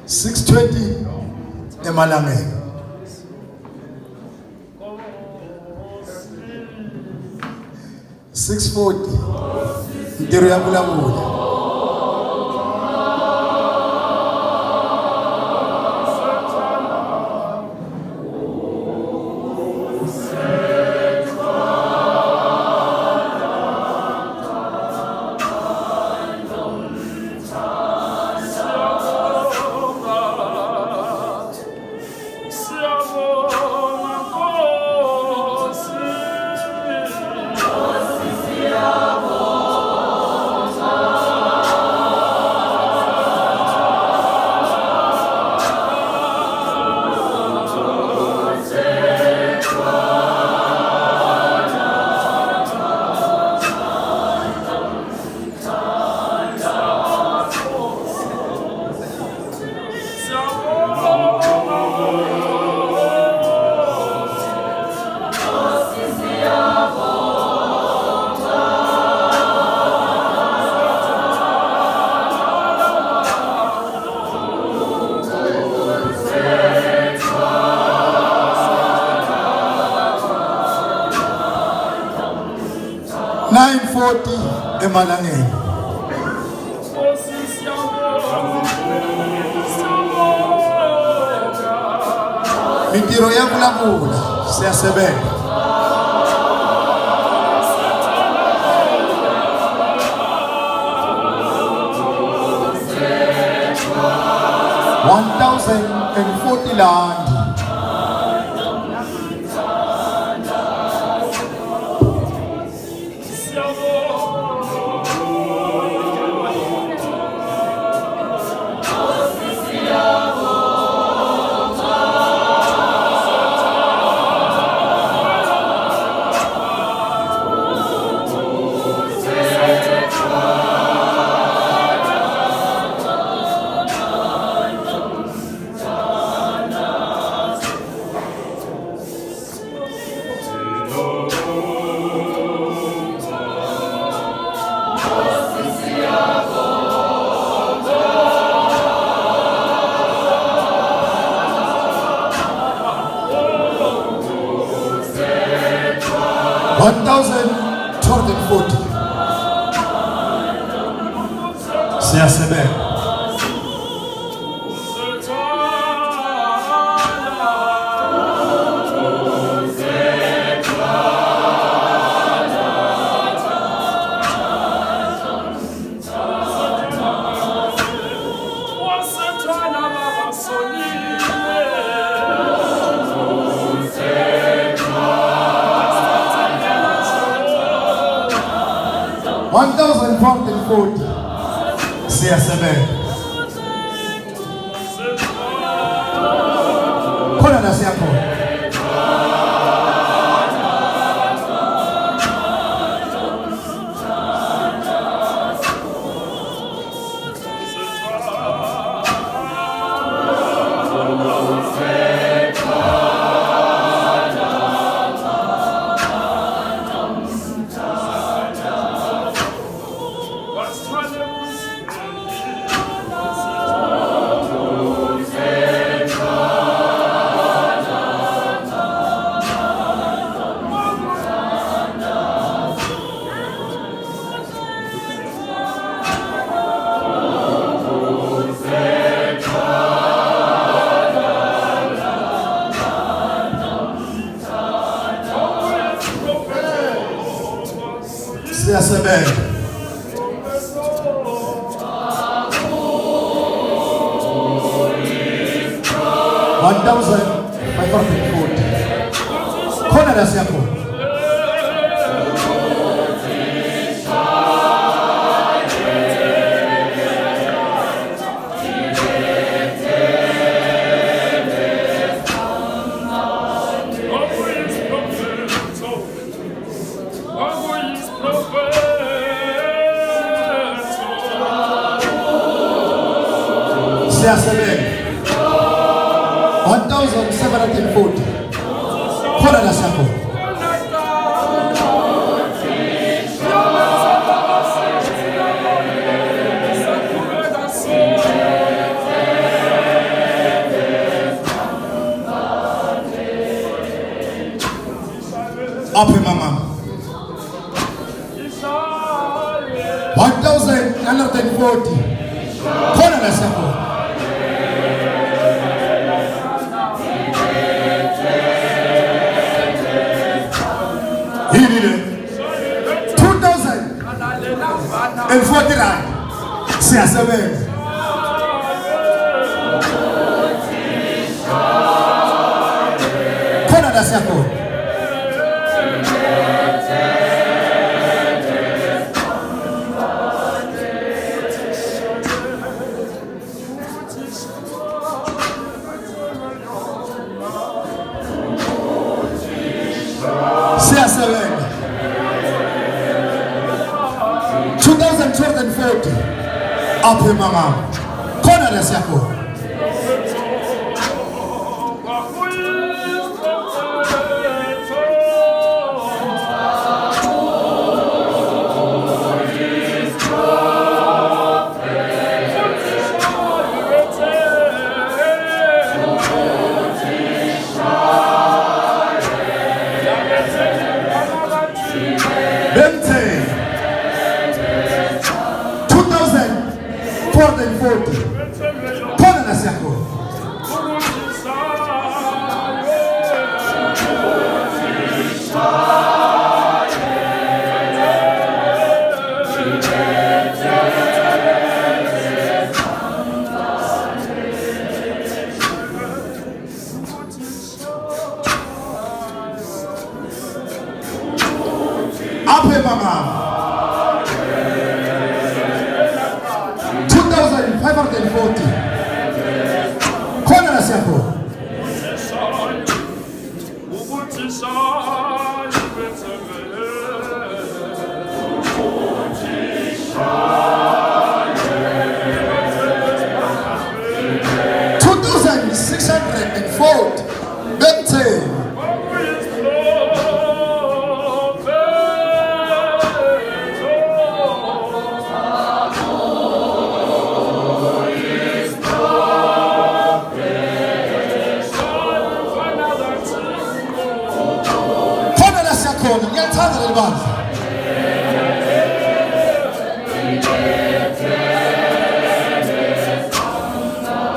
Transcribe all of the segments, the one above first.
6:20 emalangeni. 6:40 ntiro ya vulavula. Emalangeni. Mitiro ya vulavula siyasebenza. $1,040 land. $1,240. Siyasebenza. $1,440. Siyasebenza. Khona la siyakhona. Siyasebenza. $1,540. Khona la siyakhona. Siyasebenza. $1,740. Khona la siyakhona. Aphe mama. 1,940. Khona la siyabonga. Yini 2,040 rand. Siyasebenza. Khona la siyabonga. Siyasebenza. 2,240. Aphe mama. Khona la siyabonga. Bente 2,440. Khona la siyabonga. Aphe mama. 2,540. Khona la siyabonga. $2,640. Bente. Ngiyalithanda leli bandla.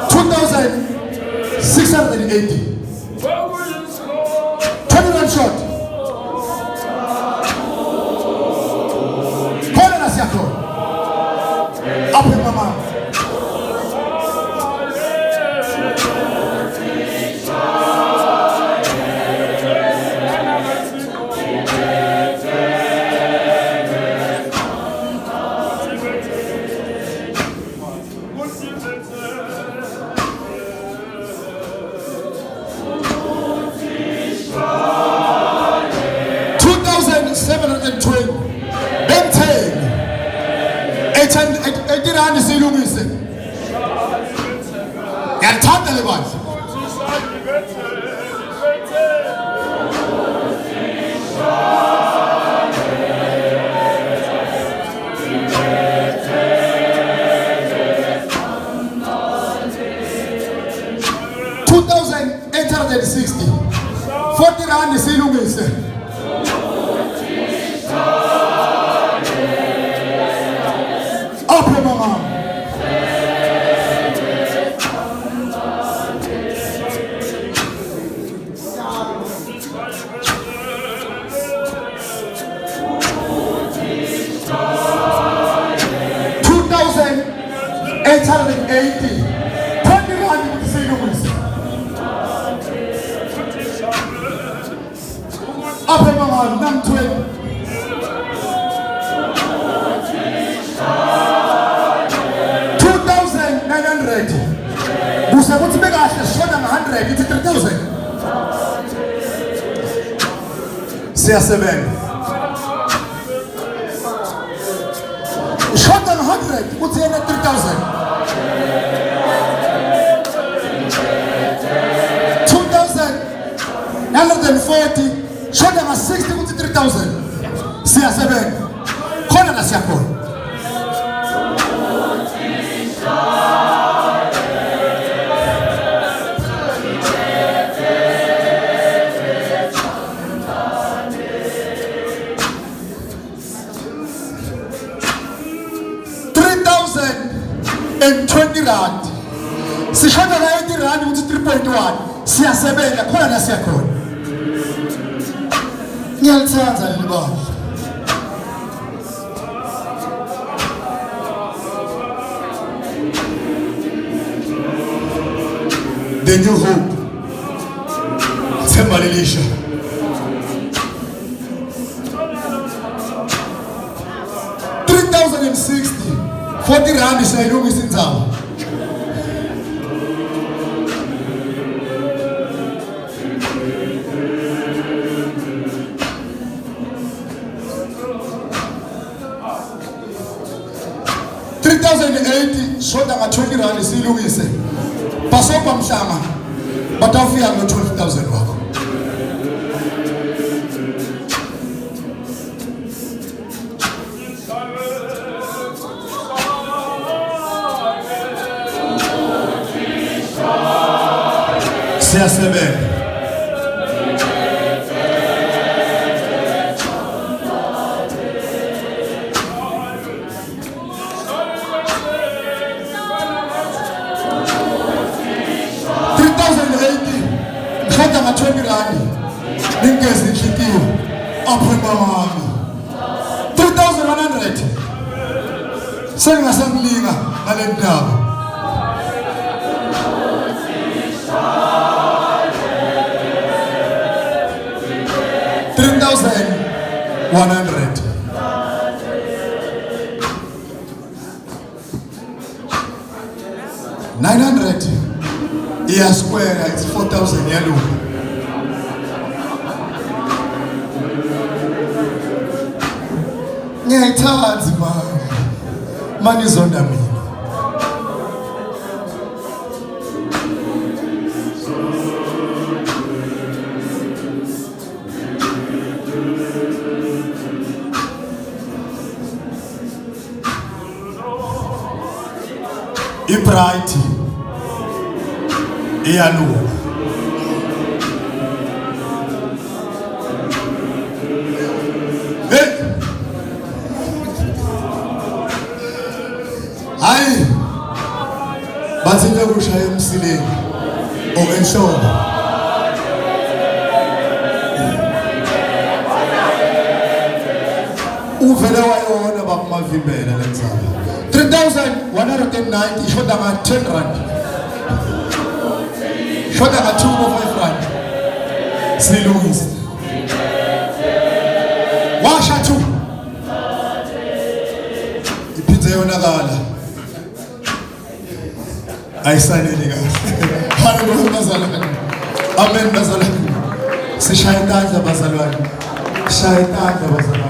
$2,680. 21 short. Khona la siyabonga. Aphe mama. $720. Then 10. 800 silungise. Ngiyalithanda le bandla. $2,860. 40 rand silungise. Aphe mama. $2,880. 20 rand silungise. Aphe mama. 920. Busa ukuthi bekahle shona nga100 ithi 3,000. Siyasebenza. Shona nga100 uthi yena 3,000. 2,940 shona nga60 uthi 3,000. Siyasebenza. Khona la siyabonga. and 20 rand. Sishoda na 80 rand ukuthi 3.1. Siyasebenza khona la siyakhona. Ngiyalithanda leli bandla. The new hope. Themba lelisha. $3,060. 40 rand isayilungisa indzawo. $3,080 shoda nga 20 rand isiyilungise. Basopa mhlanga batawufika ngo 12,000 wakho. Siyasebenza. Shoda nga 20 rand. Ninkezi inhlikiyo apho emamami. 3,100. Sengasangilinga ngale ndaba. $3,100. $900. Yeah, square, it's 4,000 yellow. Ngiyayithanda manje izonda mina. Ibright iyaluka. Hayi bathi nekushaya emsileni enhloko. Uvele wayona bakumavimbela lenzaba. 3,190 shoda nga 10 rand. Shoda nga 2.5 rand. Silungisa. Washa tu. Iphinze yonakala. Ayisanele kahle. Haleluya bazalwane. Amen bazalwane. Sishaya intandla bazalwane. Shaya intandla bazalwane.